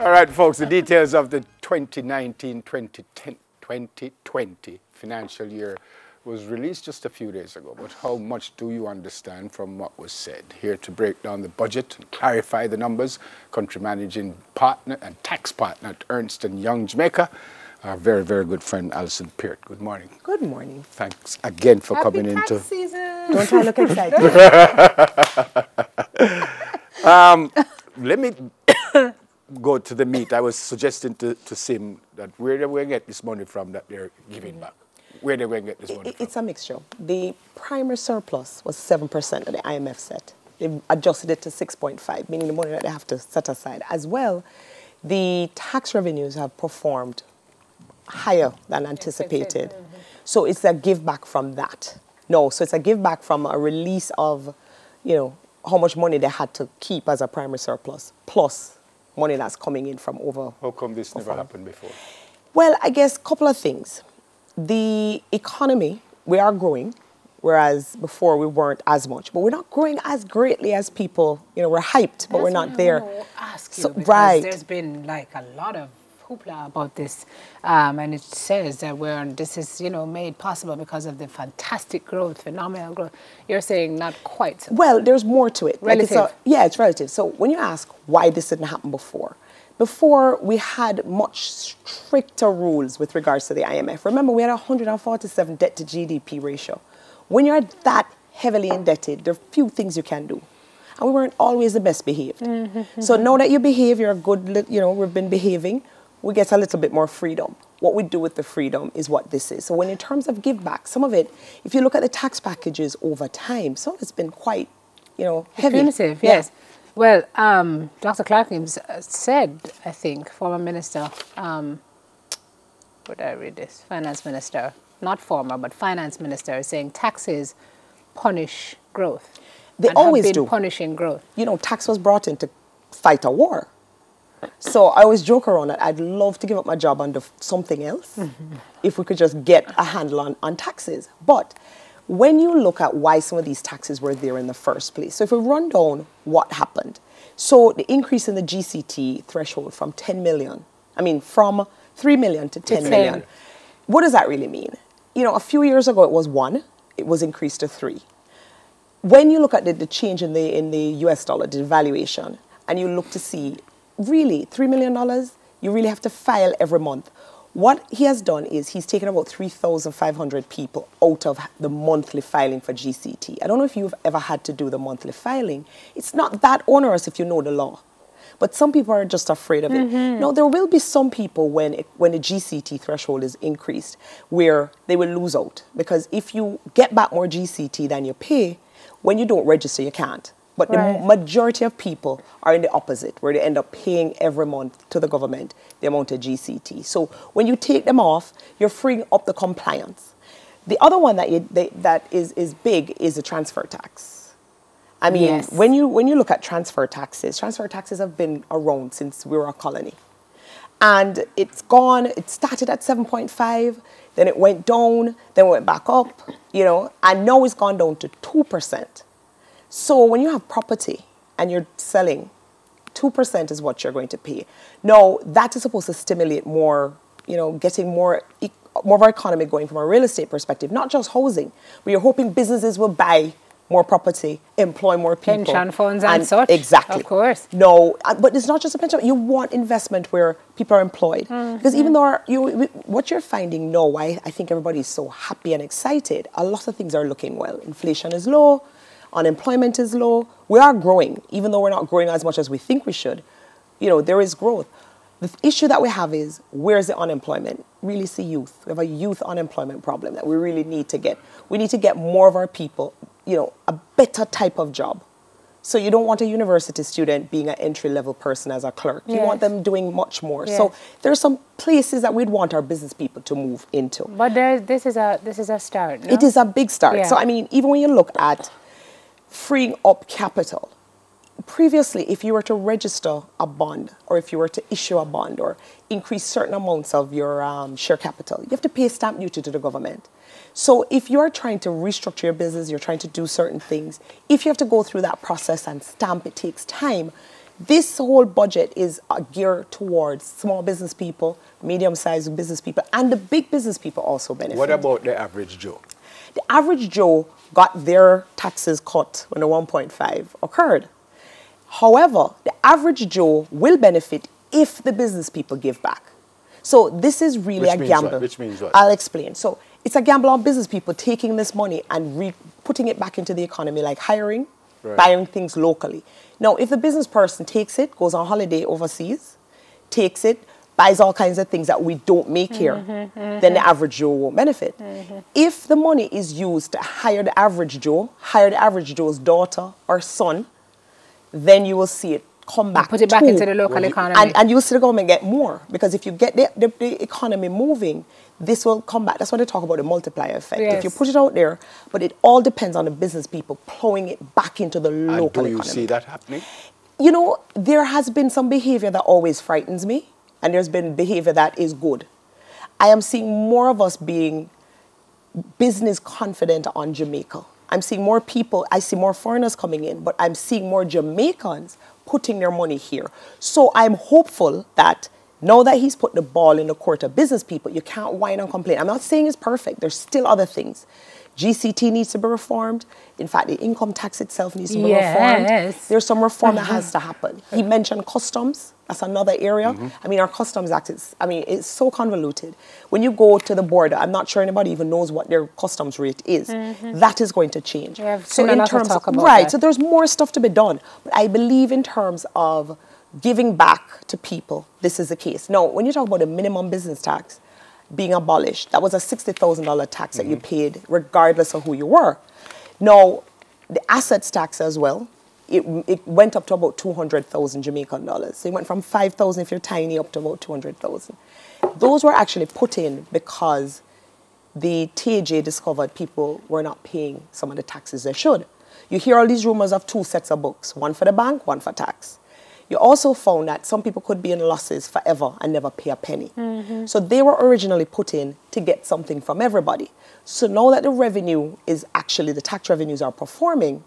All right, folks, the details of the 2019-2020 financial year was released just a few days ago. But how much do you understand from what was said? Here to break down the budget and clarify the numbers, country managing partner and tax partner at Ernst & Young Jamaica, our very, very good friend Alison Peart. Good morning. Good morning. Thanks again for Happy coming tax into. season. Don't I look excited? Let me go to the meat. I was suggesting to Sim that where do we get this money from that they're giving back? Where do we get this money from? It's a mixture. The primary surplus was 7% that the IMF set. They've adjusted it to 6.5, meaning the money that they have to set aside. As well, the tax revenues have performed higher than anticipated. So it's a give back from that. No, so it's a give back from a release of, how much money they had to keep as a primary surplus, plus money that's coming in from over. How come this never happened before? Well, I guess a couple of things. The economy, we are growing, whereas before we weren't as much. But we're not growing as greatly as people, we're hyped, but we're not there. I want to ask you, So, because right. there's been like a lot of hoopla about this, and it says that this is made possible because of the fantastic growth, phenomenal growth. You're saying not quite. So. Well, there's more to it. Relative. It's relative. So when you ask why this didn't happen before we had much stricter rules with regards to the IMF. Remember, we had 147 debt to GDP ratio. When you're that heavily indebted, there are few things you can do. And we weren't always the best behaved. So now that you behave, you're a good, we've been behaving, we get a little bit more freedom. What we do with the freedom is what this is. So when in terms of give back, some of it, if you look at the tax packages over time, some of it's been quite, heavy. Punitive, yes. Well, Dr. Clark said, I think, former minister, where did I read this? Finance minister, not former, but finance minister, is saying taxes punish growth. They always do. Punishing growth. Tax was brought in to fight a war. So I always joke around that I'd love to give up my job and do something else if we could just get a handle on taxes. But when you look at why some of these taxes were there in the first place, so if we run down what happened. So the increase in the GCT threshold from 10 million, from 3 million to 10 million. What does that really mean? A few years ago it was 1, it was increased to 3. When you look at the change in the US dollar, the devaluation, and you look to see, really, $3 million, you really have to file every month. What he has done is he's taken about 3,500 people out of the monthly filing for GCT. I don't know if you've ever had to do the monthly filing. It's not that onerous if you know the law. But some people are just afraid of it. Now, there will be some people when the GCT threshold is increased where they will lose out. Because if you get back more GCT than you pay, when you don't register, you can't. But the majority of people are in the opposite, where they end up paying every month to the government the amount of GCT. So when you take them off, you're freeing up the compliance. The other one that is big is the transfer tax. When you look at transfer taxes have been around since we were a colony. And it's gone, it started at 7.5, then it went down, then it went back up, and now it's gone down to 2%. So when you have property and you're selling, 2% is what you're going to pay. Now, that is supposed to stimulate more, getting more of our economy going from a real estate perspective, not just housing, but you're hoping businesses will buy more property, employ more people. Pension funds and such. Exactly. Of course. No, but it's not just a pension. You want investment where people are employed. Because even though what you're finding now, I think everybody's so happy and excited, a lot of things are looking well. Inflation is low. Unemployment is low. We are growing, even though we're not growing as much as we think we should. There is growth. The issue that we have is, where's the unemployment? Really see youth. We have a youth unemployment problem that we really need to get. We need to get more of our people, a better type of job. So you don't want a university student being an entry-level person as a clerk. You want them doing much more. Yes. So there are some places that we'd want our business people to move into. But this is a start, no? It is a big start. Yeah. So, even when you look at freeing up capital. Previously, if you were to register a bond, or if you were to issue a bond, or increase certain amounts of your share capital, you have to pay stamp duty to the government. So if you're trying to restructure your business, you're trying to do certain things, if you have to go through that process and stamp, it takes time, This whole budget is geared towards small business people, medium-sized business people, and the big business people also benefit. What about the average Joe? The average Joe got their taxes cut when the 1.5 occurred. However, the average Joe will benefit if the business people give back. So this is really a gamble. Which means what? I'll explain. So it's a gamble on business people taking this money and putting it back into the economy, like hiring, buying things locally. Now, if the business person takes it, goes on holiday overseas, takes it, buys all kinds of things that we don't make here, then the average Joe won't benefit. If the money is used to hire the average Joe's daughter or son, then you will see it come back. Put it back into the local economy. And you'll see the government get more. Because if you get the economy moving, this will come back. That's why they talk about the multiplier effect. Yes. If you put it out there, but it all depends on the business people plowing it back into the local economy. And do you see that happening? You know, there has been some behavior that always frightens me, and there's been behavior that is good. I am seeing more of us being business confident on Jamaica. I'm seeing more people, I see more foreigners coming in, but I'm seeing more Jamaicans putting their money here. So I'm hopeful that now that he's put the ball in the court of business people, you can't whine and complain. I'm not saying it's perfect. There's still other things. GCT needs to be reformed. In fact, the income tax itself needs to be reformed. There's some reform that has to happen. He mentioned customs. That's another area. I mean, our customs act is, it's so convoluted. When you go to the border, I'm not sure anybody even knows what their customs rate is. That is going to change. So in terms of right, so there's more stuff to be done. But I believe in terms of giving back to people, this is the case. Now, when you talk about the minimum business tax being abolished, that was a $60,000 tax that you paid regardless of who you were. Now, the assets tax as well, it went up to about 200,000 Jamaican dollars. So it went from 5,000 if you're tiny up to about 200,000. Those were actually put in because the TVJ discovered people were not paying some of the taxes they should. You hear all these rumors of two sets of books, one for the bank, one for tax. You also found that some people could be in losses forever and never pay a penny. So they were originally put in to get something from everybody. So now that the revenue is actually, the tax revenues are performing,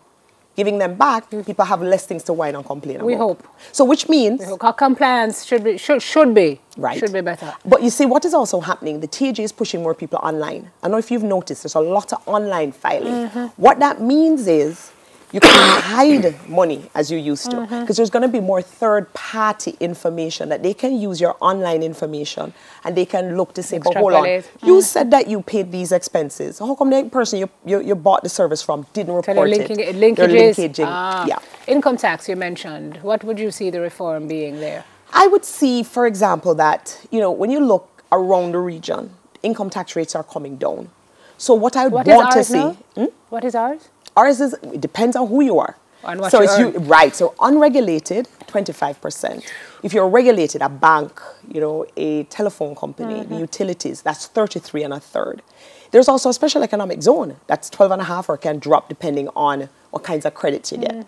giving them back, people have less things to whine and complain about. We hope. So which means... Our compliance should be right. Should be better. But you see, what is also happening, the TVJ is pushing more people online. I don't know if you've noticed, there's a lot of online filing. What that means is you can't hide money as you used to, because there's going to be more third-party information that they can use your online information and they can look to say, but hold on, you said that you paid these expenses. How come the person you bought the service from didn't report it? Linkages. Yeah. Income tax you mentioned. What would you see the reform being there? I would see, for example, that, you know, when you look around the region, income tax rates are coming down. So what I would want to see... What is ours? Ours is, it depends on who you are. And what so you it's right. So unregulated, 25%. If you're regulated, a bank, you know, a telephone company, the utilities, that's 33 1/3. There's also a special economic zone that's 12.5 or can drop depending on what kinds of credits you get.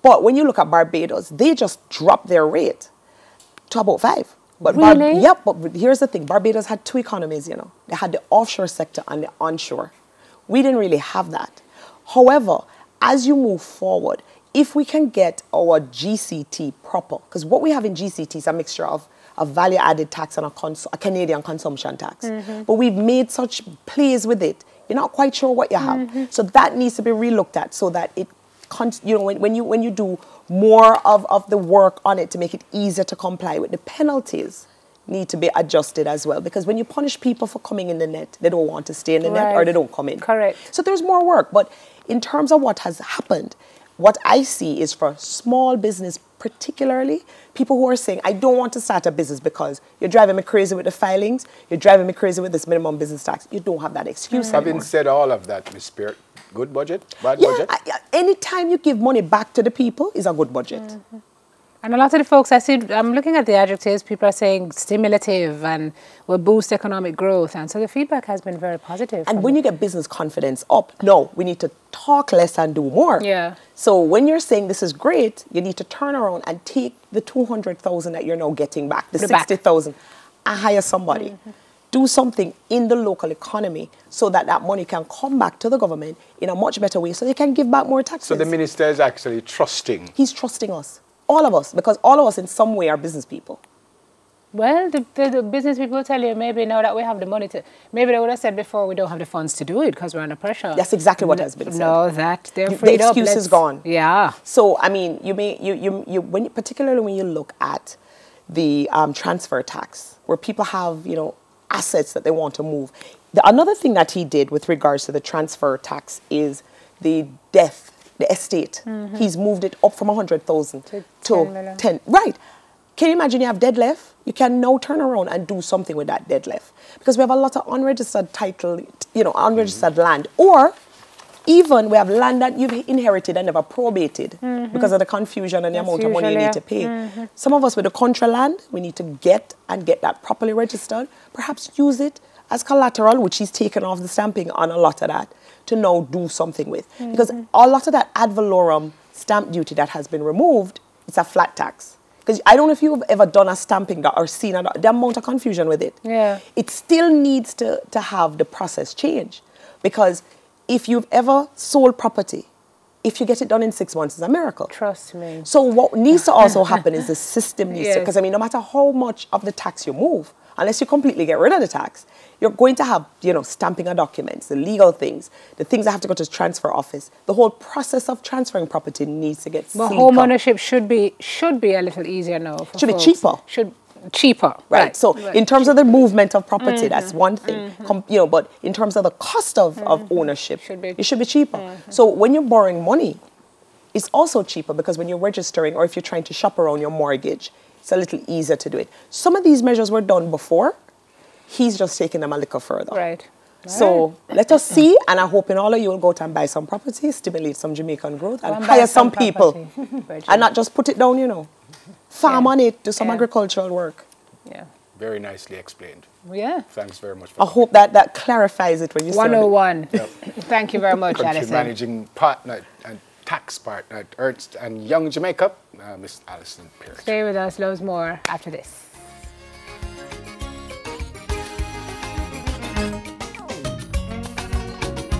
But when you look at Barbados, they just dropped their rate to about 5. But really? Yep, but here's the thing. Barbados had two economies, you know. They had the offshore sector and the onshore. We didn't really have that. However, as you move forward, if we can get our GCT proper, because what we have in GCT is a mixture of a value-added tax and a Canadian consumption tax. But we've made such plays with it, you're not quite sure what you have. So that needs to be relooked at so that it, you know, when you do more of the work on it to make it easier to comply with, the penalties need to be adjusted as well. Because when you punish people for coming in the net, they don't want to stay in the net or they don't come in. Correct. So there's more work. But in terms of what has happened, what I see is for small business particularly, people who are saying, I don't want to start a business because you're driving me crazy with the filings, you're driving me crazy with this minimum business tax. You don't have that excuse anymore. Having said all of that, Ms. Spirit, good budget, bad budget? Anytime you give money back to the people is a good budget. And a lot of the folks I see, I'm looking at the adjectives, people are saying stimulative and will boost economic growth. And so the feedback has been very positive. And when you get business confidence up, no, we need to talk less and do more. Yeah. So when you're saying this is great, you need to turn around and take the 200,000 that you're now getting back, the 60,000, and hire somebody. Do something in the local economy so that that money can come back to the government in a much better way so they can give back more taxes. So the minister is actually trusting. He's trusting us. All of us, because all of us in some way are business people. Well, the business people tell you maybe now that we have the money to, maybe they would have said before we don't have the funds to do it because we're under pressure. That's exactly what has been said. No, that they're The freed up. excuse is gone. Yeah. So, I mean, particularly when you look at the transfer tax, where people have, assets that they want to move. Another thing that he did with regards to the transfer tax is the estate. He's moved it up from 100,000 to 10 million. 10. Right. Can you imagine you have dead left? You can now turn around and do something with that dead left. Because we have a lot of unregistered title, unregistered land. Or even we have land that you've inherited and never probated because of the confusion and the amount of money you need to pay. Some of us with the contra land, we need to get that properly registered. Perhaps use it as collateral, which he's taken off the stamping on a lot of that, to now do something with. Because a lot of that ad valorem stamp duty that has been removed, it's a flat tax. Because I don't know if you've ever done a stamping or seen the amount of confusion with it. Yeah. It still needs to have the process change. Because if you've ever sold property, if you get it done in 6 months, it's a miracle. Trust me. So what needs to also happen is the system needs to, Yes. because I mean, no matter how much of the tax you move, unless you completely get rid of the tax, you're going to have, stamping of documents, the legal things, the things that have to go to the transfer office. The whole process of transferring property needs to get But sleek home up. ownership should be a little easier now. For Should be folks. cheaper. Cheaper. Right. So Right. in terms of the movement of property, that's one thing. But in terms of the cost of ownership, it should be cheaper. So when you're borrowing money, it's also cheaper because when you're registering or if you're trying to shop around your mortgage, it's a little easier to do it. Some of these measures were done before. He's just taking them a little further. Right. So let us see, and I'm hoping all of you will go out and buy some property, stimulate some Jamaican growth, and hire some people. And not just put it down, Farm on it, do some agricultural work. Yeah. Very nicely explained. Yeah. Thanks very much. I hope that clarifies it when you say 101. Thank you very much, Country Alison. managing partner and tax partner at Ernst and Young Jamaica, Miss Alison Pierce. Stay with us, loads more after this.